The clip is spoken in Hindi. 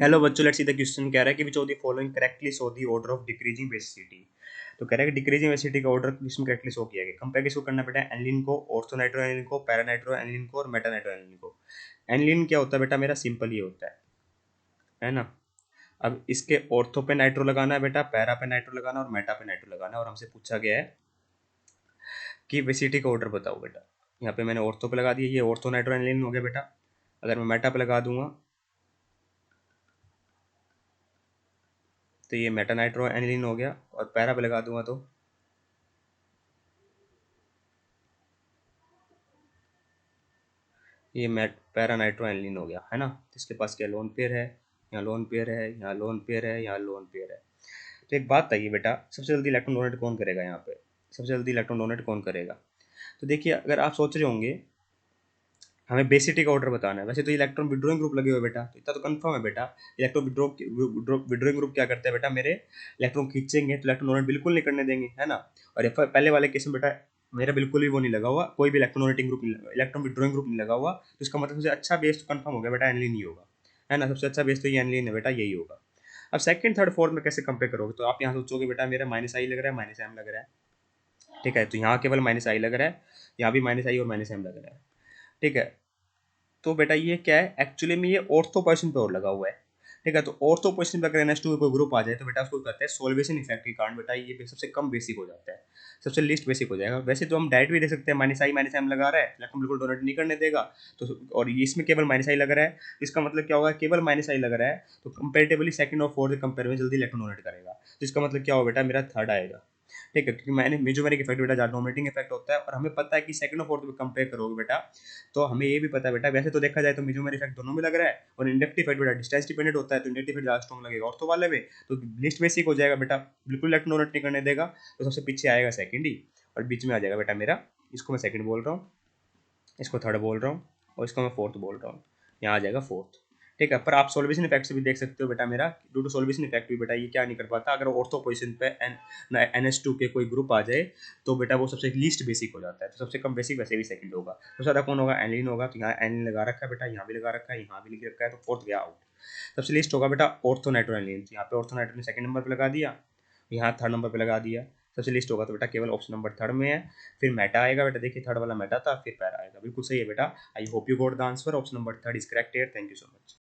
हेलो बच्चों, लेट्स सी द क्वेश्चन कह रहा है कि which of the following correctly show the order of decreasing basicity. तो कह रहा है कि डिक्रीजिंग बेसिसिटी का ऑर्डर किसमें करेक्टली शो किया गया। कंपेयर किसको करना बेटा, एनिलीन को, ऑर्थोनाइट्रो एनिलीन को, पैरानाइट्रो एनिलीन को और मेटानाइट्रो एनिलीन को। एनिलीन क्या होता है बेटा, मेरा सिंपल ही होता है ना। अब इसके ऑर्थो पे नाइट्रो लगाना है बेटा, पैरा पे नाइट्रो लगाना और मेटा पे नाइट्रो लगाना है। और हमसे पूछा गया है कि बेसिसिटी का ऑर्डर बताओ बेटा। यहाँ पे मैंने ऑर्थो पे लगा दिया, ये ऑर्थोनाइट्रो एनिलीन हो गया बेटा। अगर मैं मेटा पे लगा दूंगा तो ये मेटानाइट्रो एनिलीन हो गया, और पैरा पे लगा दूंगा तो ये मेट पैरानाइट्रो एनिलीन हो गया, है ना। इसके पास क्या लोन पेयर है, यहाँ लोन पेयर है, यहाँ लोन पेयर है, यहाँ लोन पेयर है। तो एक बात बताइए बेटा, सबसे जल्दी इलेक्ट्रॉन डोनेट कौन करेगा यहाँ पे, सबसे जल्दी इलेक्ट्रॉन डोनेट कौन करेगा। तो देखिए, अगर आप सोच रहे होंगे हमें बेसिटी का ऑर्डर बताना है, वैसे तो इलेक्ट्रॉन विड्रोइंग ग्रुप लगे हुए बेटा, तो इतना तो कंफर्म है बेटा। इलेक्ट्रॉन विड्रोइंग ग्रुप क्या करते हैं बेटा, मेरे इलेक्ट्रॉन खींचेंगे तो इलेक्ट्रॉन डोनेट बिल्कुल नहीं करने देंगे, है ना। और पहले वाले केस में बेटा मेरा बिल्कुल भी वो नहीं लगा हुआ, कोई भी electron donating group, electron withdrawing group नहीं लगा हुआ, तो इसका मतलब सबसे अच्छा बेस तो कंफर्म हो गया बेटा, एनिलीन ही होगा, है ना। सबसे अच्छा बेस तो ये एनिलीन है बेटा, यही होगा। अब सेकंड थर्ड फोर्थ में कैसे कंपेयर करोगे, तो आप यहाँ सोचोगे बेटा मेरा माइनस आई लग रहा है, माइनस एम लग रहा है, ठीक है। तो यहाँ केवल माइनस आई लग रहा है, यहाँ भी माइनस आई और माइनस एम लग रहा है, ठीक है। तो बेटा ये क्या है, एक्चुअली में ये ऑर्थो पोजीशन पे और लगा हुआ है, ठीक है। तो ऑर्थो पोजीशन पे अगर NH2 कोई ग्रुप आ जाए तो बेटा उसको कहते हैं सोल्वेशन इफेक्ट के कारण बेटा ये सबसे कम बेसिक हो जाता है, सबसे लीस्ट बेसिक हो जाएगा। वैसे तो हम डायरेक्ट भी दे सकते हैं, माइनस आई माइनस एम लगा रहा है, इलेक्ट्रॉन बिल्कुल डोनेट नहीं करने देगा। तो और इसमें केवल माइनस आई लग रहा है, इसका मतलब क्या होगा, केवल माइनस आई लग रहा है तो कंपेरेटिवली सेकंड और फोर्थ कंपेयर में जल्दी इलेक्ट्रॉन डोनेट करेगा। तो इसका मतलब क्या होगा बेटा, मेरा थर्ड आएगा, ठीक है। क्योंकि मैंने मेजोमेरिक इफेक्ट बेटा ज़्यादा डोमिनेटिंग इफेक्ट होता है, और हमें पता है कि सेकंड और फोर्थ में कंपेयर करोगे बेटा तो हमें ये भी पता है बेटा, वैसे तो देखा जाए तो मेजोमेरिक इफेक्ट दोनों में लग रहा है, और इंडक्टिव इफेक्ट बेटा डिस्टेंस डिपेंडेंट होता है, तो इंडक्टिव इफेक्ट ज़्यादा स्ट्रॉन्ग लगेगा ऑर्थो वाले में, तो लिस्ट बेसिक हो जाएगा बेटा, बिल्कुल इलेक्ट्रॉन डोनेट नहीं करने देगा। तो सबसे पीछे आएगा सेकंड ही, और बीच में आ जाएगा बेटा मेरा, इसको मैं सेकंड बोल रहा हूँ, इसको थर्ड बोल रहा हूँ, और इसको मैं फोर्थ बोल रहा हूँ, यहाँ आ जाएगा फोर्थ, ठीक है। पर आप सोल्वेशन इफेक्ट से भी देख सकते हो बेटा, मेरा ड्यू टू सोल्वेशन इफेक्ट भी बेटा ये क्या नहीं कर पाता, अगर ऑर्थो पोजीशन पे NH2 के कोई ग्रुप आ जाए तो बेटा वो सबसे लीस्ट बेसिक हो जाता है, तो सबसे कम बेसिक वैसे भी सेकंड होगा। तो ज़्यादा कौन होगा, एनिलीन होगा, तो यहाँ एनिलीन लगा रखा है बेटा, यहाँ भी लगा रखा है, यहाँ भी लिख रखा है, तो फोर्थ गया आउट। सबसे लीस्ट होगा बेटा ऑर्थोनाइट्रो एनिलीन, तो यहाँ पे ऑर्थोनाइट्रो ने सेकंड नंबर पे लगा दिया, यहाँ थर्ड नंबर पे लगा दिया। सबसे लिस्ट होगा तो बेटा केवल ऑप्शन नंबर थर्ड में है। फिर मेटा आएगा बेटा, देखिए थर्ड वाला मेटा था, फिर पैरा आएगा, बिल्कुल सही है बेटा। I hope you got the answer, option number third is correct here. Thank you so much.